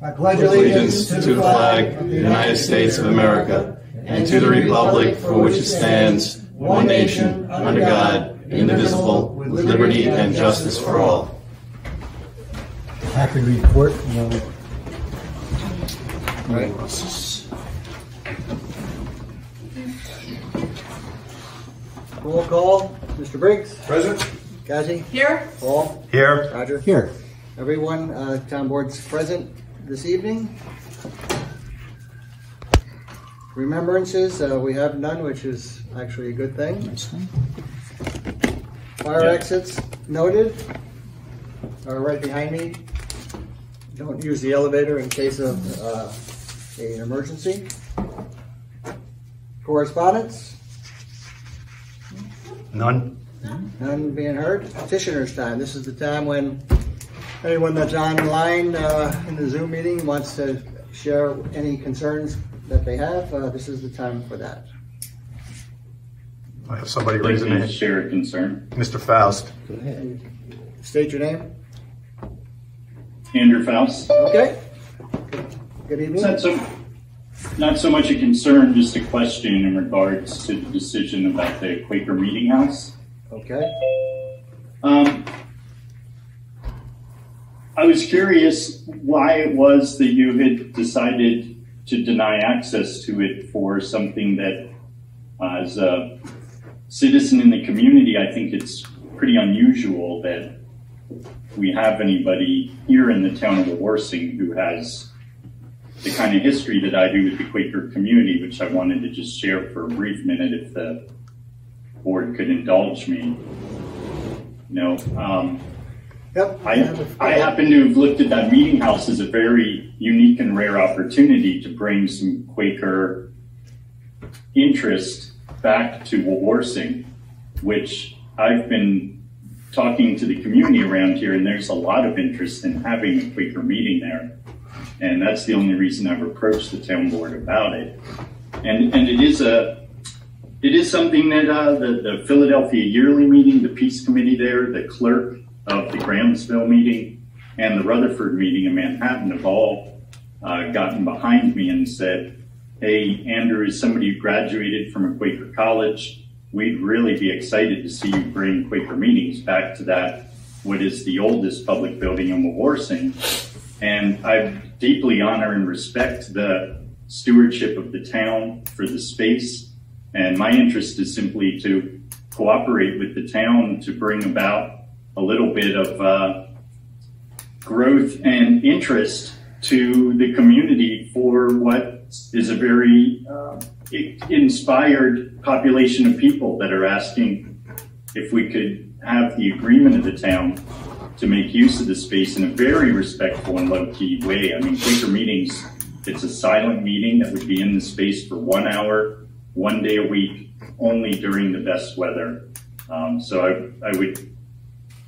I pledge allegiance to the flag of the United States of America and to the republic for which it stands, one nation, under God, indivisible, with liberty and justice for all. Happy report. Right. Roll call. Mr. Briggs. Present. Cassie. Here. Paul. Here. Roger. Here. Everyone, town board's present this evening. Remembrances, we have none, which is actually a good thing. Fire exits noted are right behind me. Don't use the elevator in case of an emergency. Correspondence? None. None being heard. Petitioners time. This is the time when anyone that's online in the Zoom meeting wants to share any concerns that they have. This is the time for that. I have somebody raising their hand. Share a concern. Mr. Faust. Go ahead. State your name. Andrew Faust. Okay. Good evening. Not so much a concern, just a question in regards to the decision about the Quaker Meeting House. Okay. I was curious why it was that you had decided to deny access to it for something that, as a citizen in the community, I think it's pretty unusual that we have anybody here in the town of Wawarsing who has the kind of history that I do with the Quaker community, which I wanted to just share for a brief minute if the board could indulge me. Yep. I happen to have looked at that meeting house as a very unique and rare opportunity to bring some Quaker interest back to Wawarsing, which I've been talking to the community around here, and there's a lot of interest in having a Quaker meeting there. And that's the only reason I've approached the town board about it. And it is something that the Philadelphia yearly meeting, the peace committee there, the clerk of the Grahamsville meeting, and the Rutherford meeting in Manhattan have all gotten behind me and said, hey, Andrew is somebody who graduated from a Quaker college. We'd really be excited to see you bring Quaker meetings back to that, what is the oldest public building in Wawarsing. And I deeply honor and respect the stewardship of the town for the space. And my interest is simply to cooperate with the town to bring about a little bit of growth and interest to the community for what is a very inspired population of people that are asking if we could have the agreement of the town to make use of the space in a very respectful and low-key way. I mean, Quaker meetings, it's a silent meeting that would be in the space for 1 hour, 1 day a week, only during the best weather. So I would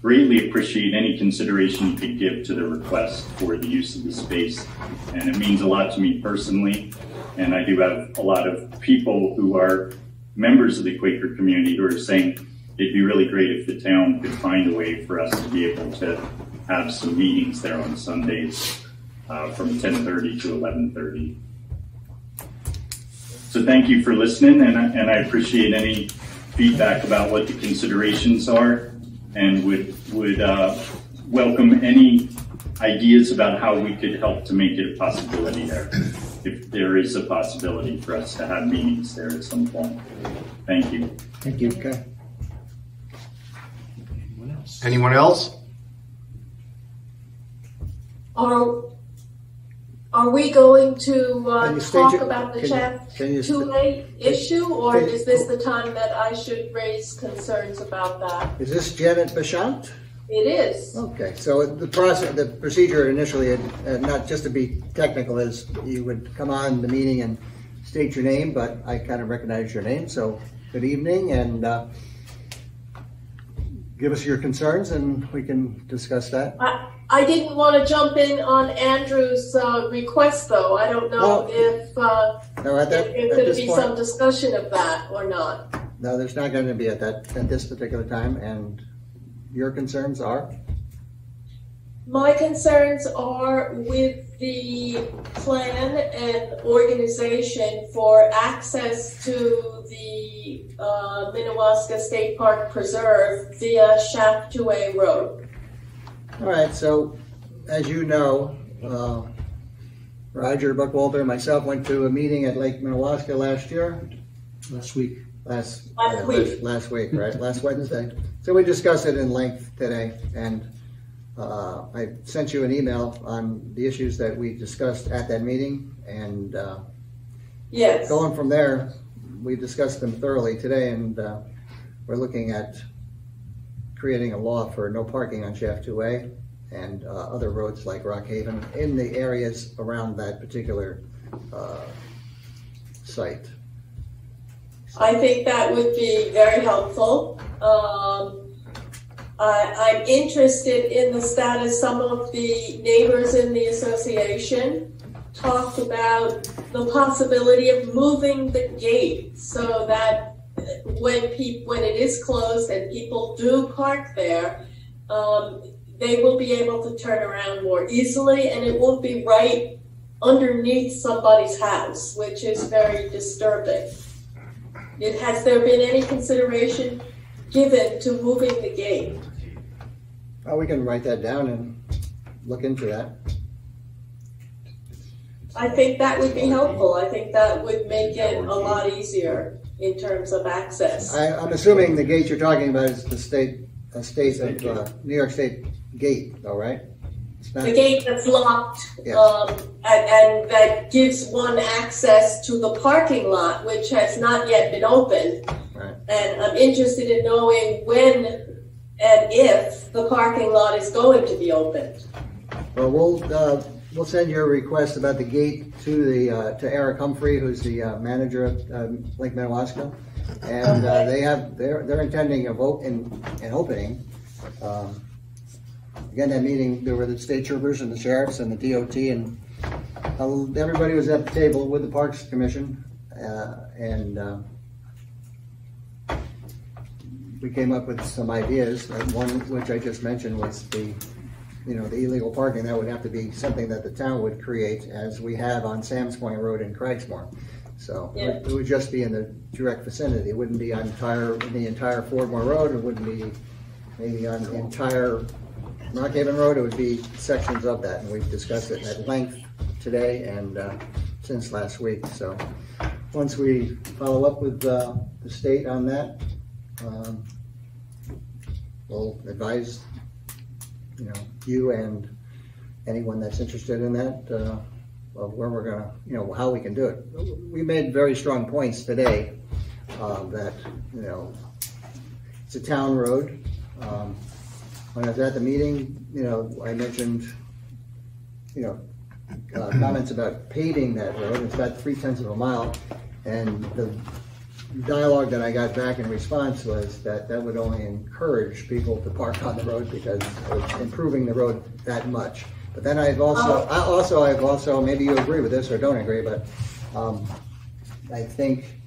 greatly appreciate any consideration you could give to the request for the use of the space. And it means a lot to me personally. And I do have a lot of people who are members of the Quaker community who are saying it'd be really great if the town could find a way for us to be able to have some meetings there on Sundays from 10:30 to 11:30. So thank you for listening, and I appreciate any feedback about what the considerations are, and would welcome any ideas about how we could help to make it a possibility there, if there is a possibility for us to have meetings there at some point. Thank you. Thank you. Okay. Anyone else? Are we going to talk your- about the can Chapter you 2A issue, or can- is this the time that I should raise concerns about that? Is this Janet Bechant? It is. Okay, so the procedure initially, not just to be technical, is you would come on the meeting and state your name, but I kind of recognize your name, so good evening, and give us your concerns and we can discuss that. I didn't want to jump in on Andrew's request, though. I don't know if there could be some discussion of that or not. No, there's not going to be at this particular time, and your concerns are? My concerns are with the plan and organization for access to the Minnewaska State Park Preserve via Shaft 2A Road. All right, so as you know, Roger Buckwalter and myself went to a meeting at Lake Minnewaska last week, right? Last Wednesday. So we discussed it in length today, and I sent you an email on the issues that we discussed at that meeting, and yes, going from there, we discussed them thoroughly today, and we're looking at creating a law for no parking on Shaft 2A and other roads like Rock Haven in the areas around that particular site. I think that would be very helpful. I'm interested in the status. Some of the neighbors in the association talked about the possibility of moving the gate so that when it is closed and people do park there, they will be able to turn around more easily, and it won't be right underneath somebody's house, which is very disturbing. Has there been any consideration given to moving the gate? Oh, we can write that down and look into that. I think that would be helpful. I think that would make it a lot easier in terms of access. I'm assuming the gate you're talking about is the state of New York State gate, though, right? It's not... The gate that's locked, yes. And that gives one access to the parking lot, which has not yet been opened. Right. And I'm interested in knowing when and if the parking lot is going to be opened. Well, we'll send your request about the gate to Eric Humphrey, who's the manager of Lake Minnewaska, and they're intending an opening. Again, that meeting, there were the state troopers and the sheriffs and the DOT, and everybody was at the table with the Parks Commission, and we came up with some ideas. One, which I just mentioned, was the illegal parking. That would have to be something that the town would create, as we have on Sam's Point Road in Cragsmore. So yeah. It would just be in the direct vicinity. It wouldn't be on the entire Fordmore Road. It wouldn't be maybe on the entire Rock Haven Road. It would be sections of that, and we've discussed it at length today and since last week. So once we follow up with the state on that, we'll advise you and anyone that's interested in that of where we're gonna, how we can do it. We made very strong points today that it's a town road. When I was at the meeting, I mentioned comments about paving that road. It's about 0.3 of a mile, and the dialogue that I got back in response was that would only encourage people to park on the road because it's improving the road that much. But then I've also, maybe you agree with this or don't agree, but I think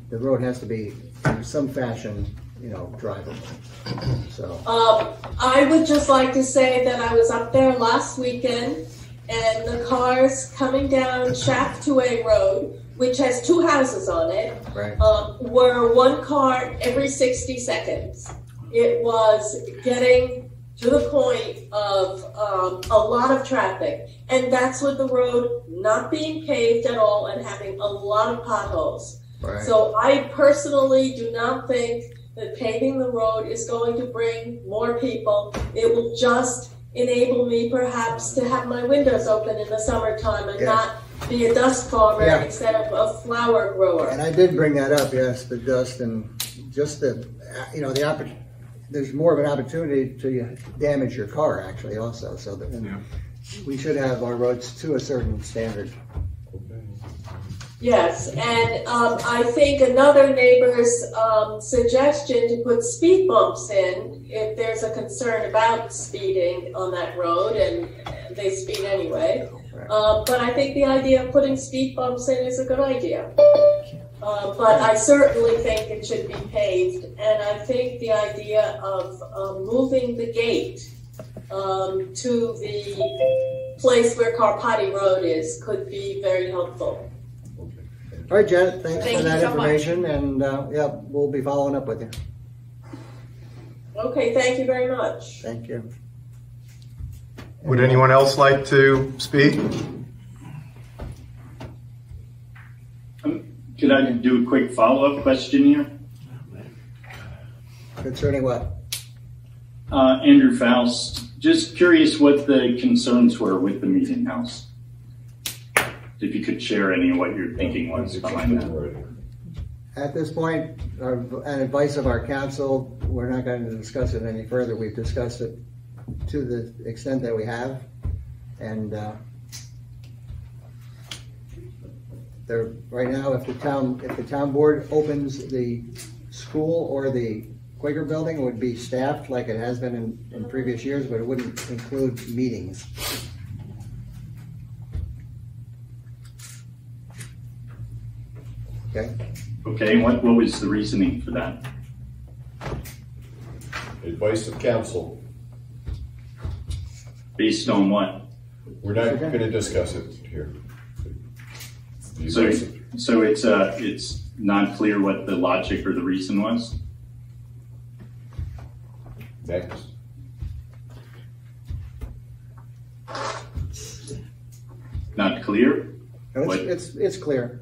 the road has to be in some fashion, drivable. So I would just like to say that I was up there last weekend, and the cars coming down Shaft 2A Road, which has 2 houses on it, right, were one car every 60 seconds. It was getting to the point of a lot of traffic, and that's with the road not being paved at all and having a lot of potholes. Right. So I personally do not think that paving the road is going to bring more people. It will just enable me perhaps to have my windows open in the summertime and not be a dust farmer instead of a flower grower. And I did bring that up, yes, the dust and just the there's more of an opportunity to damage your car actually also. So that we should have our roads to a certain standard. Yes, and I think another neighbor's suggestion to put speed bumps in if there's a concern about speeding on that road, and they speed anyway. But I think the idea of putting speed bumps in is a good idea. But I certainly think it should be paved, and I think the idea of moving the gate to the place where Carpati Road is could be very helpful. All right, Janet, thanks Thank for you that so information, and yeah, we'll be following up with you. Okay, thank you very much. Thank you. Would anyone else like to speak? Could I do a quick follow-up question here? Concerning what? Andrew Faust, just curious what the concerns were with the meeting house. If you could share any of what your thinking was behind that. At this point, at advice of our council, we're not going to discuss it any further. We've discussed it to the extent that we have, and right now, if the town board opens the school or the Quaker building, it would be staffed like it has been in previous years, but it wouldn't include meetings. Okay. Okay, what was the reasoning for that? Advice of counsel. Based on what? We're not going to discuss it here. So it's not clear what the logic or the reason was? Next. Not clear? No, it's clear.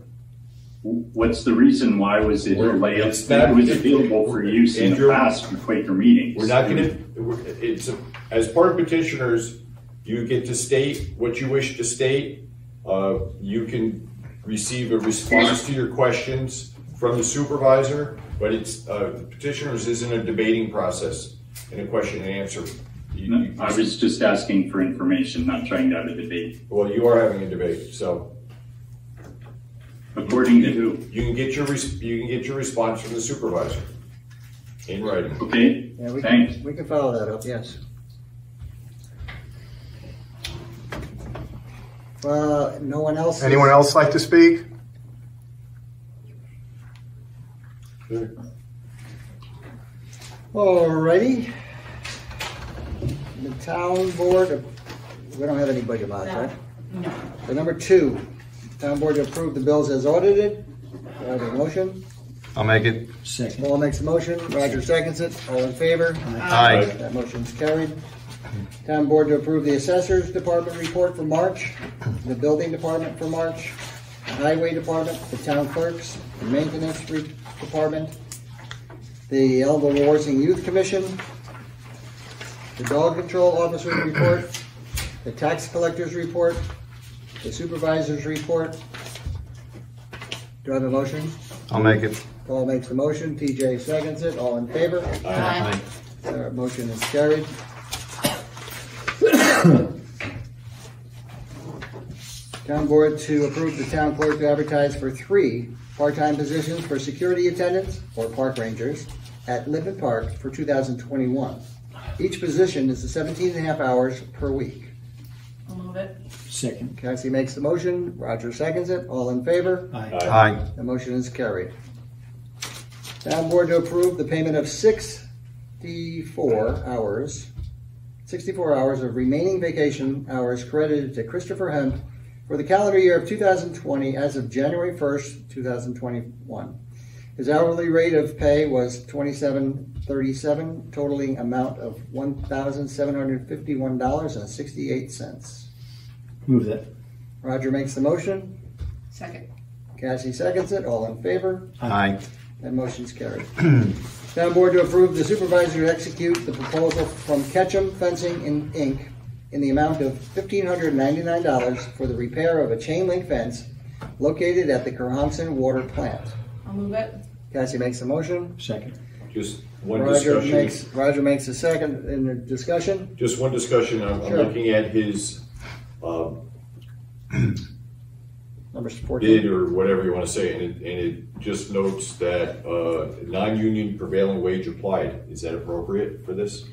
What's the reason? Why was it layout? It's not- It was available for use in the Andrew, past for Quaker meetings. We're not going to, as part of petitioners, you get to state what you wish to state. You can receive a response to your questions from the supervisor, but petitioners isn't a debating process and a question and answer. I was just asking for information, not trying to have a debate. Well, you are having a debate, so. According to who? You can get your response from the supervisor in writing. Okay, Yeah, thanks. we can follow that up, yes. No one else? Anyone else like to speak? Alrighty. The town board, we don't have any budget mods, right? No. So number 2, town board to approve the bills as audited. Do I have a motion? I'll make it. Second. Paul makes a motion, Roger seconds it, all in favor? Aye. That motion's carried. Town board to approve the assessors department report for March, the building department for March, the highway department, the town clerks, the maintenance department, the Elder Wawarsing Youth Commission, the dog control officer's report, the tax collector's report, the supervisor's report. Do I have a motion? I'll make it. Paul makes the motion, TJ seconds it, all in favor? Aye. Motion is carried. Town board to approve the town clerk to advertise for 3 part-time positions for security attendants or park rangers at Lippin Park for 2021. Each position is 17.5 hours per week. I'll move it. Second. Cassie makes the motion, Roger seconds it, all in favor? Aye. Aye. The motion is carried. Town board to approve the payment of 64 hours of remaining vacation hours credited to Christopher Hemp for the calendar year of 2020 as of January 1st, 2021. His hourly rate of pay was $27.37, totaling amount of $1,751.68. Move that. Roger makes the motion. Second. Cassie seconds it. All in favor? Aye. That motion's carried. Town board to approve the supervisor to execute the proposal from Ketchum Fencing Inc. in the amount of $1,599 for the repair of a chain link fence located at the Kerhonkson Water Plant. I'll move it. Cassie makes a motion. Second. Just one Roger discussion. makes a second in the discussion. Just one discussion. I'm Sure. looking at his Number bid 14. or whatever you want to say, and it just notes that non-union prevailing wage applied. Is that appropriate for this?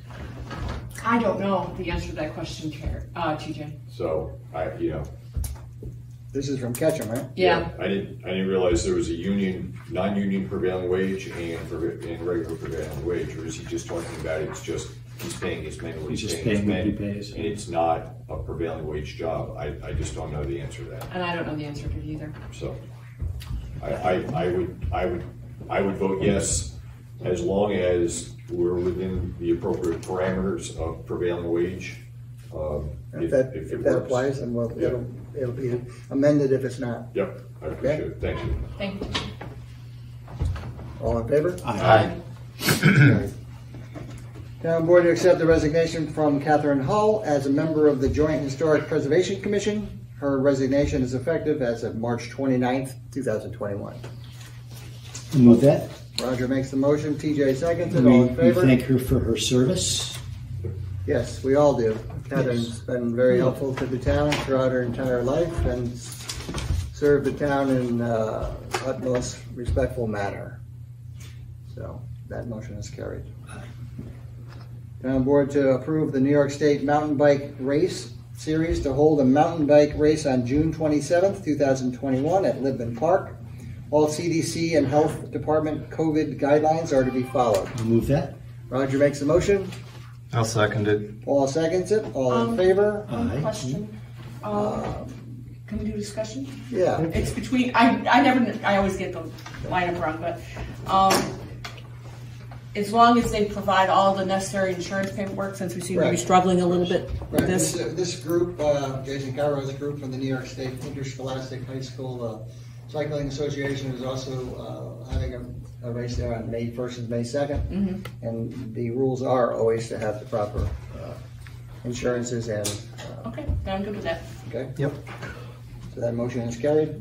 I don't know the answer to that question, TJ. So This is from Ketchum, right? Yeah. I didn't realize there was a non-union prevailing wage and regular prevailing wage, or is he just talking about it's just he's paying his men what He's he's just paying his paying what he men, pays. and it's not a prevailing wage job. I just don't know the answer to that. And I don't know the answer to it either. So, I would vote yes, as long as we're within the appropriate parameters of prevailing wage. If that works. applies, then Yeah. it'll be amended if it's not. Yep, I appreciate it. Thank you. Thank you. All in favor? Aye. Town Board to accept the resignation from Catherine Hull as a member of the Joint Historic Preservation Commission. Her resignation is effective as of March 29th, 2021. Move that. Roger makes the motion, TJ seconds it, We all in favor? thank her for her service. Yes, we all do. Catherine's been very helpful to the town throughout her entire life and served the town in utmost respectful manner. So that motion is carried. Town Board to approve the New York State Mountain Bike Race Series to hold a mountain bike race on June 27th, 2021 at Libman Park. All CDC and Health Department COVID guidelines are to be followed. Move that. Roger makes the motion. I'll second it. Paul seconds it. All in favor? Aye. Question. Can we do discussion? Yeah. It's between, I always get the lineup wrong, but, as long as they provide all the necessary insurance paperwork, since we seem to be Right. struggling a little bit Right. with this. This group, Jason Caro's group from the New York State Interscholastic High School Cycling Association is also having a race there on May 1st and May 2nd. Mm-hmm. And the rules are always to have the proper insurances and, Okay, then I'm good with that. okay? Yep. So that motion is carried.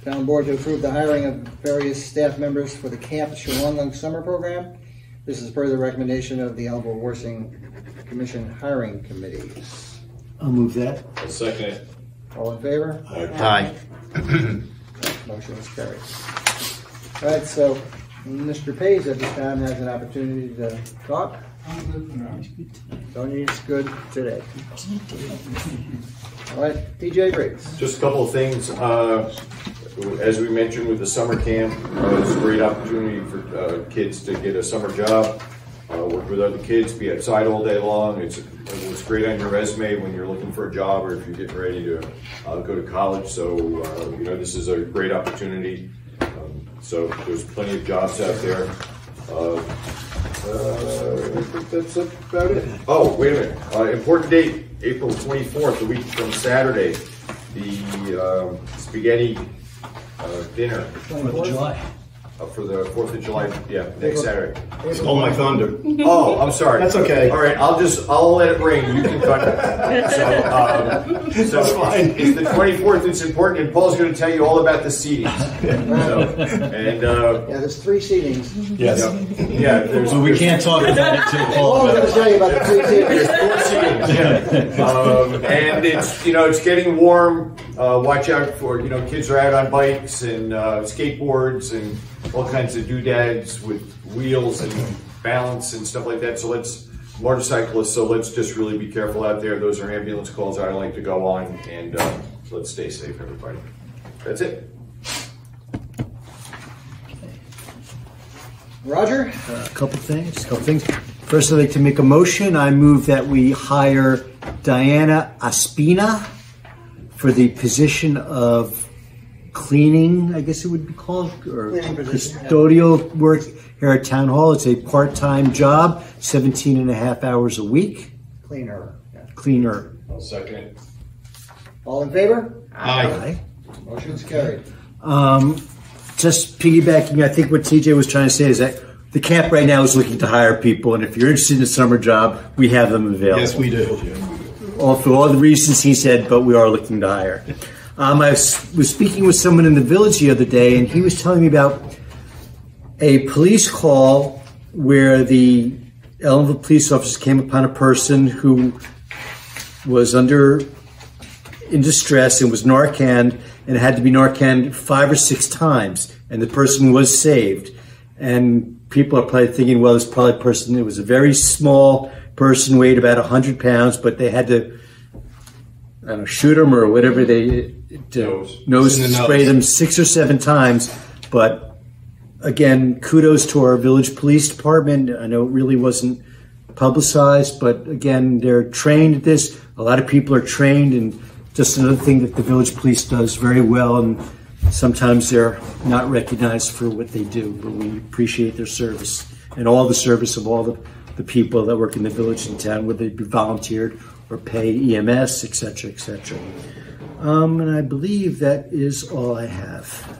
Town Board to approve the hiring of various staff members for the Camp Shawangunk Summer Program. This is per the recommendation of the Wawarsing Commission Hiring Committees. I'll move that. I'll second it. All in favor? Aye. Motion is carried. All right, so Mr. Page at this time has an opportunity to talk. Tony's good today. All right, TJ Briggs. Just a couple of things. As we mentioned with the summer camp, it's a great opportunity for kids to get a summer job, work with other kids, be outside all day long. It's great on your resume when you're looking for a job or if you're getting ready to go to college. So, this is a great opportunity. So there's plenty of jobs out there. I think that's about it. Oh, wait a minute. Important date, April 24th, a week from Saturday. The spaghetti dinner 4th of July. for the 4th of July. Yeah, next Saturday. Stole my thunder. Oh, I'm sorry. That's okay. All right, I'll let it ring. You can cut it. So That's fine. It's the 24th. It's important, and Paul's going to tell you all about the seatings. Yeah, there's 3 seatings. Yes. Yeah, there's. So we can't talk about it until Paul's Paul. going to tell you about the 3 seatings. There's 4 seatings. And it's getting warm. Watch out for kids are out on bikes and skateboards and all kinds of doodads with wheels and balance and stuff like that. So motorcyclists. So let's just really be careful out there. Those are ambulance calls I like to go on, and let's stay safe, everybody. That's it. Roger? A couple things. First, I'd like to make a motion. I move that we hire Diana Aspina for the position of cleaning, I guess it would be called, or Cleaning position, yeah. custodial work here at Town Hall. It's a part-time job, 17 and a half hours a week. Cleaner. Yeah. Cleaner. I'll second it. All in favor? Aye. Motion's carried. Just piggybacking, I think what TJ was trying to say is that the camp right now is looking to hire people, and if you're interested in a summer job, we have them available. Yes, we do. For all the reasons he said, but we are looking to hire. I was speaking with someone in the village the other day, and he was telling me about a police call where the Ellenville police officers came upon a person who was in distress and was Narcaned, and had to be Narcaned 5 or 6 times, and the person was saved. And people are probably thinking, well, this probably person, it was a very small person, weighed about 100 pounds, but they had to, I don't know, shoot him or whatever nose In the spray nose. them 6 or 7 times. But again, kudos to our village police department. I know it really wasn't publicized, but again, they're trained at this. A lot of people are trained, and just another thing that the village police does very well, and sometimes they're not recognized for what they do, but we appreciate their service and all the service of all the people that work in the village and town, whether they be volunteered or pay EMS, et cetera, et cetera. And I believe that is all I have.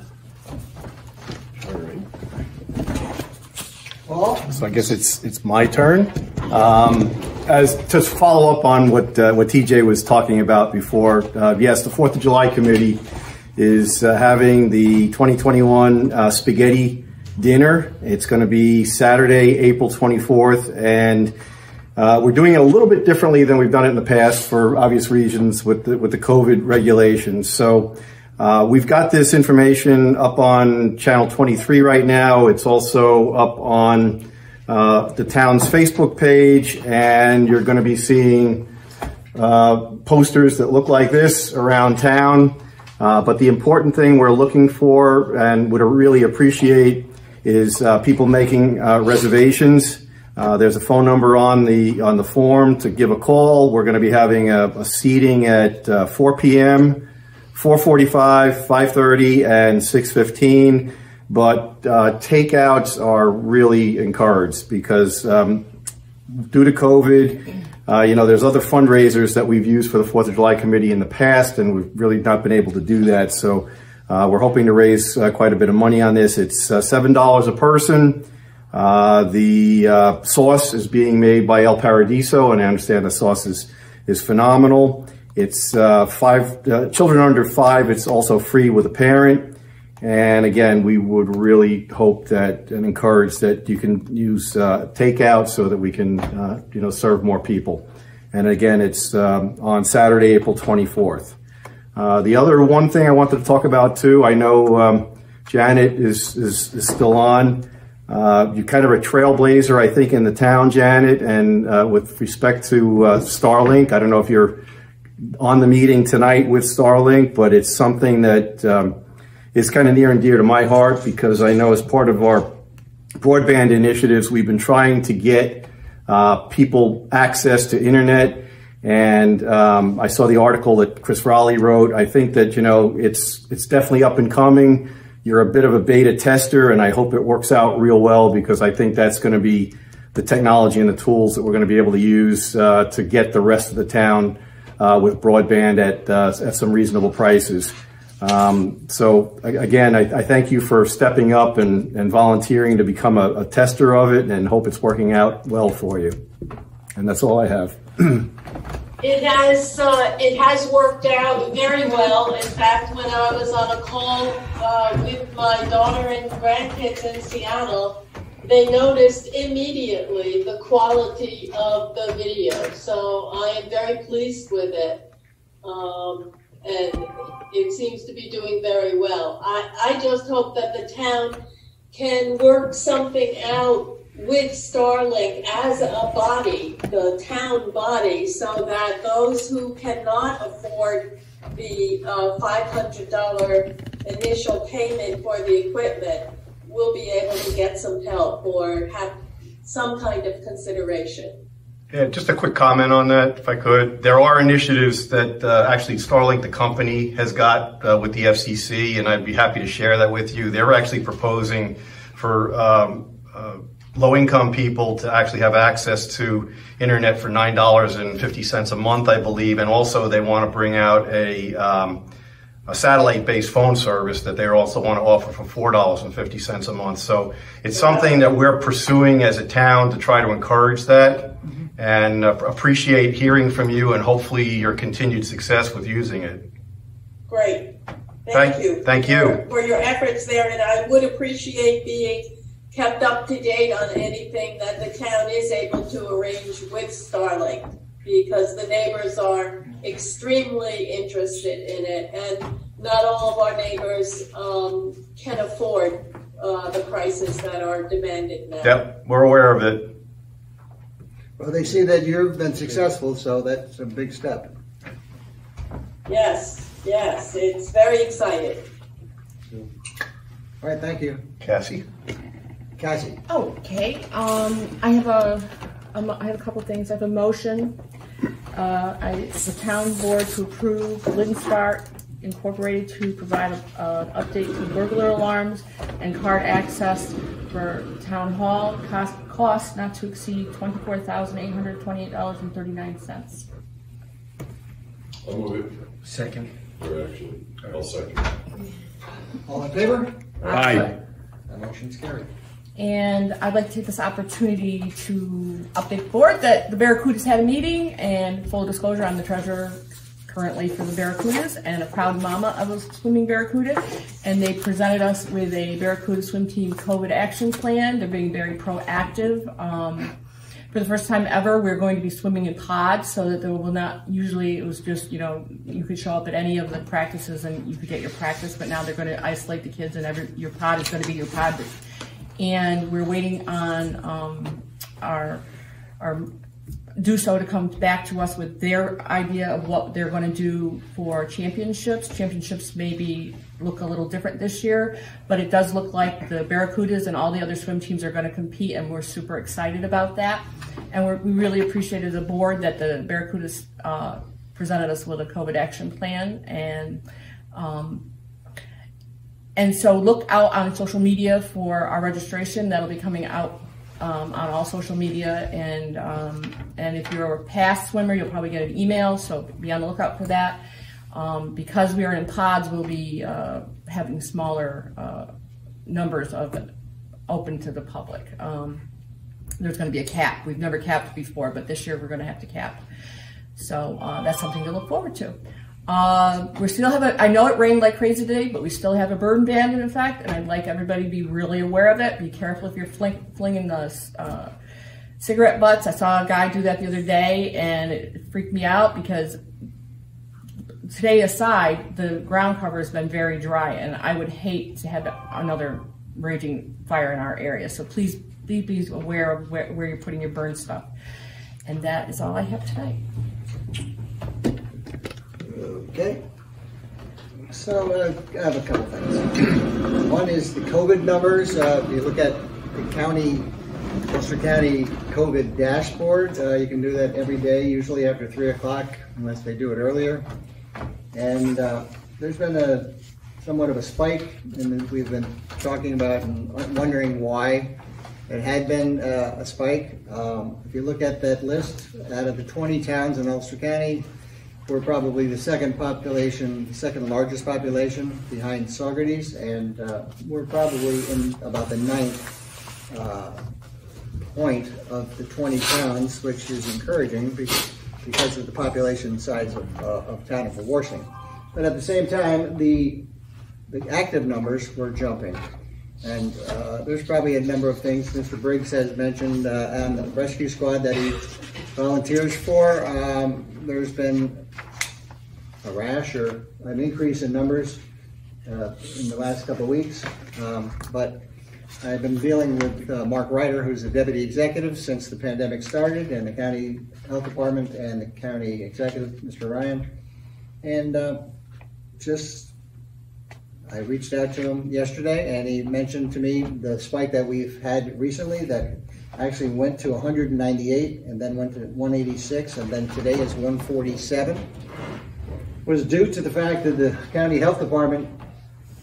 Paul? So I guess it's my turn. As to follow up on what TJ was talking about before, yes, the 4th of July committee is having the 2021 spaghetti dinner. It's going to be Saturday, April 24th, and we're doing it a little bit differently than we've done it in the past for obvious reasons with the COVID regulations. So we've got this information up on channel 23 right now. It's also up on the town's Facebook page, and you're going to be seeing posters that look like this around town. But the important thing we're looking for and would really appreciate is people making reservations. There's a phone number on the form to give a call. We're going to be having a seating at 4 p.m., 4:45, 5:30, and 6:15. But takeouts are really encouraged because due to COVID, there's other fundraisers that we've used for the 4th of July committee in the past, and we've really not been able to do that. So we're hoping to raise quite a bit of money on this. It's $7 a person. The sauce is being made by El Paradiso, and I understand the sauce is phenomenal. It's children under 5. It's also free with a parent. And again, we would really hope that and encourage that you can use takeout so that we can, serve more people. And again, it's on Saturday, April 24th. The other one thing I wanted to talk about too, I know Janet is still on. You're kind of a trailblazer, I think, in the town, Janet, and with respect to Starlink. I don't know if you're on the meeting tonight with Starlink, but it's something that is kind of near and dear to my heart because I know as part of our broadband initiatives, we've been trying to get people access to internet. And I saw the article that Chris Raleigh wrote. I think that, it's definitely up and coming. You're a bit of a beta tester, and I hope it works out real well because I think that's going to be the technology and the tools that we're going to be able to use to get the rest of the town with broadband at some reasonable prices. So again, I thank you for stepping up and volunteering to become a tester of it, and hope it's working out well for you. And that's all I have. It has worked out very well. In fact, when I was on a call with my daughter and grandkids in Seattle, they noticed immediately the quality of the video. So I am very pleased with it. And it seems to be doing very well. I just hope that the town can work something out with Starlink as a body, the town body, so that those who cannot afford the $500 initial payment for the equipment will be able to get some help or have some kind of consideration. Yeah, just a quick comment on that, if I could. There are initiatives that actually Starlink, the company, has got with the FCC, and I'd be happy to share that with you. They're actually proposing for low-income people to actually have access to internet for $9.50 a month, I believe, and also they want to bring out a satellite-based phone service that they also want to offer for $4.50 a month. So it's something that we're pursuing as a town to try to encourage that, and appreciate hearing from you and hopefully your continued success with using it. Great. Thank you. Thank you. For your efforts there, and I would appreciate being kept up to date on anything that the town is able to arrange with Starlink, because the neighbors are extremely interested in it, and not all of our neighbors can afford the prices that are demanded now. Yep, we're aware of it. Well, they see that you've been successful, so that's a big step. Yes, it's very exciting. All right, thank you. Cassie? Cassie. Okay, I have a couple things. I have a motion. It's the town board to approve Lidenspart Incorporated to provide an update to burglar alarms and card access for town hall. Cost not to exceed $24,828.39. I'll move it. Second. Or actually, I'll second. All in favor? Aye. That motion's carried. And I'd like to take this opportunity to update the board that the Barracudas had a meeting, and full disclosure, I'm the treasurer currently for the Barracudas and a proud mama of a swimming Barracuda, and they presented us with a Barracuda swim team COVID action plan. They're being very proactive. For the first time ever, we're going to be swimming in pods, so that there will not, usually it was just, you know, you could show up at any of the practices and you could get your practice, but now they're going to isolate the kids, and your pod is going to be your pod. And we're waiting on our DUSO to come back to us with their idea of what they're going to do for championships. Championships maybe look a little different this year, but it does look like the Barracudas and all the other swim teams are going to compete, and we're super excited about that. And we really appreciated the board that the Barracudas presented us with a COVID action plan, and so look out on social media for our registration. That'll be coming out on all social media, and if you're a past swimmer, you'll probably get an email, so be on the lookout for that. Because we are in pods, we'll be having smaller numbers of it open to the public. There's going to be a cap. We've never capped before, but this year we're going to have to cap. So that's something to look forward to. We still have I know it rained like crazy today, but we still have a burn ban in effect, and I'd like everybody to be really aware of it. Be careful if you're flinging the cigarette butts. I saw a guy do that the other day, and it freaked me out because today aside, the ground cover has been very dry, and I would hate to have another raging fire in our area. So please be aware of where you're putting your burn stuff. And that is all I have tonight. Okay. So I have a couple things. One is the COVID numbers. If you look at the Ulster County COVID dashboard, you can do that every day, usually after 3 o'clock, unless they do it earlier. And there's been somewhat of a spike, and we've been talking about and wondering why it had been a spike. If you look at that list, out of the 20 towns in Ulster County, we're probably the second largest population behind Saugerties, and we're probably in about the 9th point of the 20 towns, which is encouraging because of the population size of town of Wawarsing. But at the same time, the active numbers were jumping. And there's probably a number of things Mr. Briggs has mentioned on the rescue squad that he volunteers for. There's been a rash or an increase in numbers in the last couple of weeks. But I've been dealing with Mark Ryder, who's the deputy executive since the pandemic started, and the county health department and the county executive, Mr. Ryan. And I reached out to him yesterday, and he mentioned to me the spike that we've had recently that actually went to 198 and then went to 186, and then today is 147. Was due to the fact that the county health department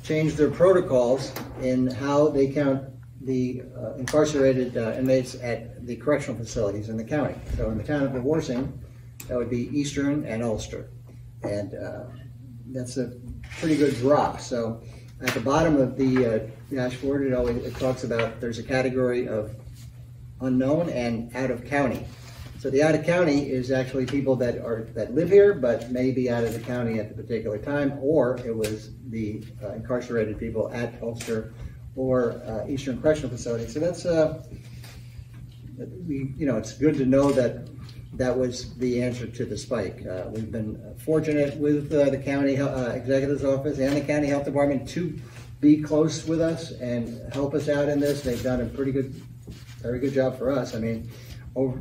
changed their protocols in how they count the incarcerated inmates at the correctional facilities in the county. So in the town of Wawarsing, that would be Eastern and Ulster. And that's a pretty good drop. So at the bottom of the dashboard, it talks about there's a category of unknown and out of county. So the out of county is actually people that live here but may be out of the county at the particular time, or it was the incarcerated people at Ulster or Eastern Correctional Facility. So that's it's good to know that that was the answer to the spike. We've been fortunate with the county executive's office and the county health department to be close with us and help us out in this. They've done a very good job for us. I mean,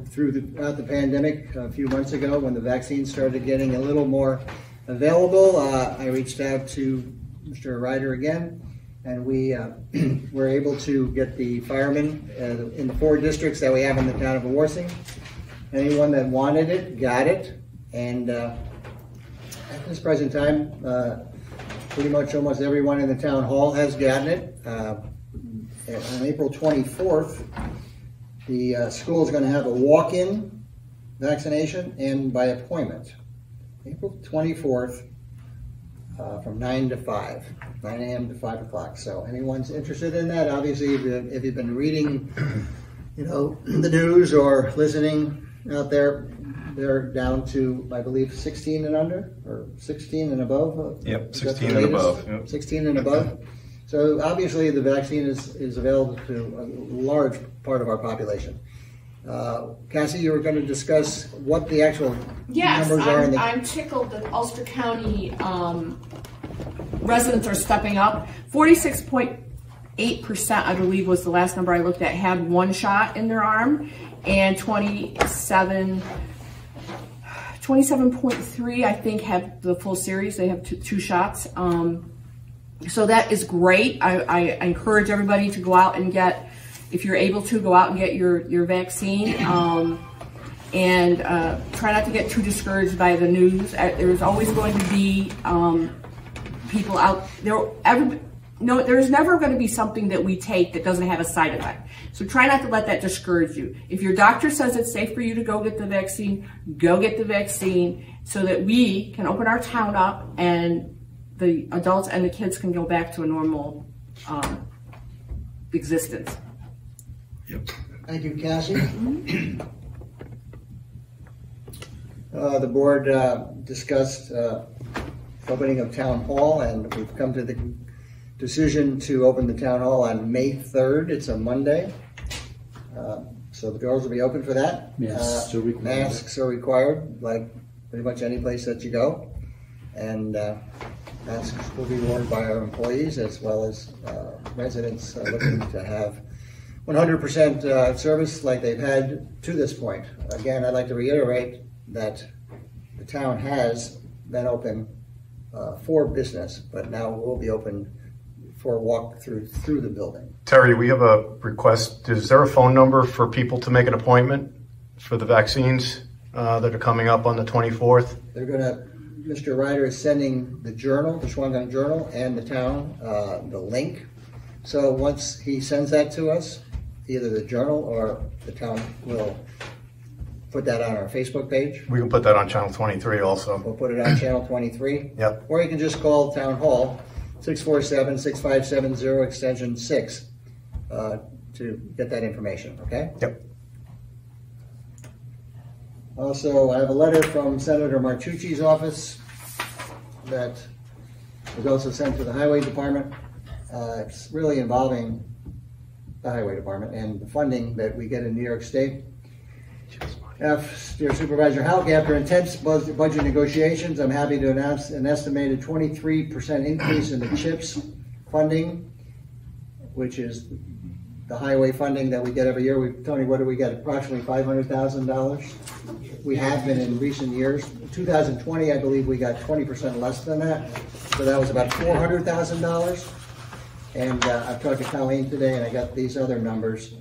throughout the pandemic, a few months ago when the vaccine started getting a little more available, I reached out to Mr. Ryder again, and we were able to get the firemen in the 4 districts that we have in the town of Wawarsing. Anyone that wanted it, got it, and at this present time, pretty much almost everyone in the town hall has gotten it. On April 24th, the school is going to have a walk-in vaccination and by appointment. April 24th, from 9 to 5, 9 a.m. to 5 o'clock. So anyone's interested in that, obviously, if you've been reading, the news or listening out there, they're down to, I believe, 16 and under, or 16 and above. Yep, 16 and above. Yep. 16 and above. So obviously, the vaccine is available to a large part of our population. Cassie, you were going to discuss what the actual numbers are. I'm tickled that Ulster County residents are stepping up. 46.8%, I believe, was the last number I looked at, had 1 shot in their arm, and 27.3, I think, have the full series. They have two shots. So that is great. I encourage everybody to go out and get, if you're able to, go out and get your vaccine. And try not to get too discouraged by the news. There's always going to be people out there. There's never going to be something that we take that doesn't have a side effect. So try not to let that discourage you. If your doctor says it's safe for you to go get the vaccine, go get the vaccine so that we can open our town up and the adults and the kids can go back to a normal existence. Yep. Thank you, Cassie. The board discussed opening of town hall, and we've come to the decision to open the town hall on May 3rd. It's a Monday. So the doors will be open for that. Masks are required. Masks are required, like pretty much any place that you go. And masks will be worn by our employees as well as residents looking to have 100% service like they've had to this point. Again, I'd like to reiterate that the town has been open for business, but now we'll be open for a walk through the building. Terry, we have a request. Is there a phone number for people to make an appointment for the vaccines that are coming up on the 24th? They're gonna, Mr. Ryder is sending the journal, the Schwangang Journal, and the town the link. So once he sends that to us, either the journal or the town will put that on our Facebook page. We can put that on Channel 23 also. We'll put it on Channel 23. Yep. Or you can just call Town Hall, 647-6570, extension 6, to get that information, okay? Yep. Also, I have a letter from Senator Martucci's office that was also sent to the Highway Department. It's really involving the Highway Department and the funding that we get in New York State. Dear Supervisor Halk, after intense budget negotiations, I'm happy to announce an estimated 23% increase in the CHIPS funding, which is the highway funding that we get every year. Tony, what do we get? Approximately $500,000. We have been in recent years. In 2020, I believe we got 20% less than that. So that was about $400,000. And I've talked to Colleen today, and I got these other numbers.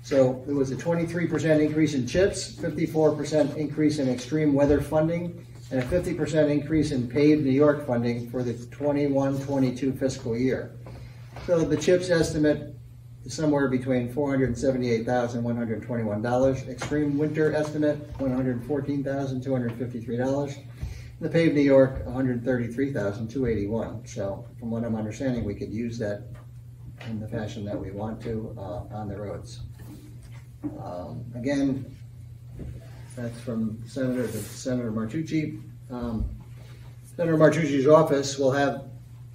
So it was a 23% increase in CHIPS, 54% increase in extreme weather funding, and a 50% increase in paved New York funding for the 21-22 fiscal year. So the CHIPS estimate is somewhere between $478,121. Extreme winter estimate, $114,253. The paved New York, $133,281. So from what I'm understanding, we could use that in the fashion that we want to on the roads. Again, that's from Senator Martucci. Senator Martucci's office will have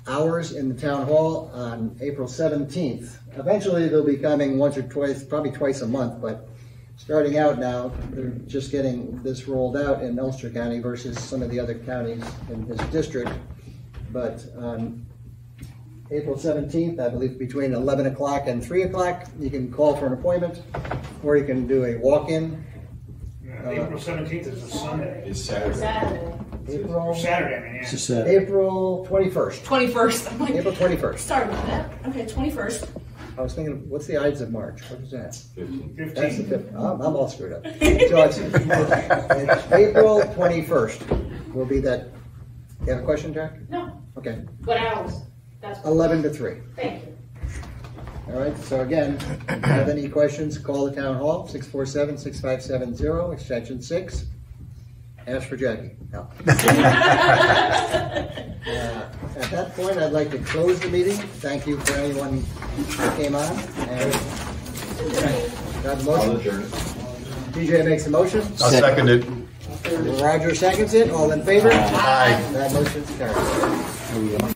hours in the town hall on April 17th. Eventually they'll be coming once or twice, probably twice a month, but starting out now, they're just getting this rolled out in Ulster County versus some of the other counties in this district. But on April 17th, I believe between 11 o'clock and 3 o'clock, you can call for an appointment, or you can do a walk-in. April 17th is a Sunday. It's Saturday. April, Saturday, I mean, yeah. It's a Saturday. April 21st. 21st. I'm like, April 21st. sorry about that. Okay, 21st. I was thinking, what's the Ides of March? What is that? 15. That's the 5th. I'm all screwed up. So it's April 21st will be that. You have a question, Jack? No. Okay. What hours? That's 11 to 3. Thank you. All right. So again, if you have any questions, call the town hall, 647-6570, extension 6. Ask for Jackie. No. At that point, I'd like to close the meeting. Thank you for anyone who came on. And got the I'll motion. adjourn it. DJ makes a motion. I'll second it. Roger seconds it. All in favor? Aye. That motion's carried.